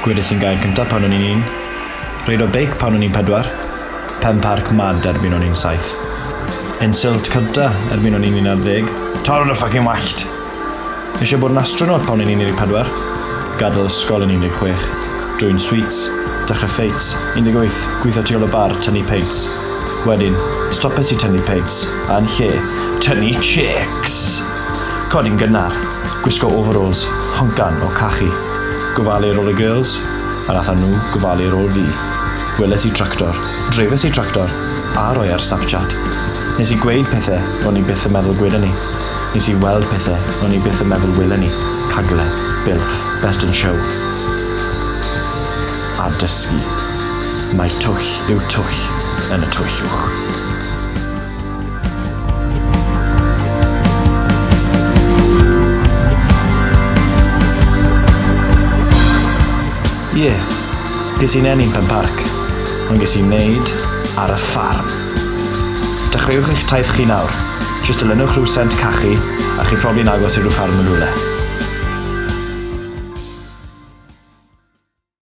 Gwedais i'n gair cyntaf pan o'n i'n 1. Reid o beic pan o'n i'n 4. Pen parc mad erbyn o'n i'n 7. Insilt cynta erbyn o'n i'n 11. Torn y ffocin wallt. Eisiau bod yn astronaut pan o'n i'n 14. Gadael ysgol yn 16. Join sweets. Dechrau ffeits. 18. Gweithio tu ôl y bar, tynnu peids. Wedyn, stopes i tynnu peids. A yn lle, tynnu chicks. Codi'n gynnar. Gwisgo overalls. Honcan o cachu. Gofalu ar ôl y girls. A nath nhw gofalu ar ôl fi. Weles i tractor. Drefes i tractor. A roi ar Snapchat. Nes i gweud pethau o'n i byth yn meddwl gweda ni. Nes i weld pethau o'n i byth yn meddwl wylen ni. Cagle, bilth, best in show. A dysgu. Mae twll yw twll yn y twyllwch. Ges i'n enni'n pen parc, ond ges i'n neud ar y ffarm. Dechreuwch eich taith chi nawr. Jyst dilynwch rhyw sent cachu, a chi probably'n agos i rhyw ffarm yn rhywle.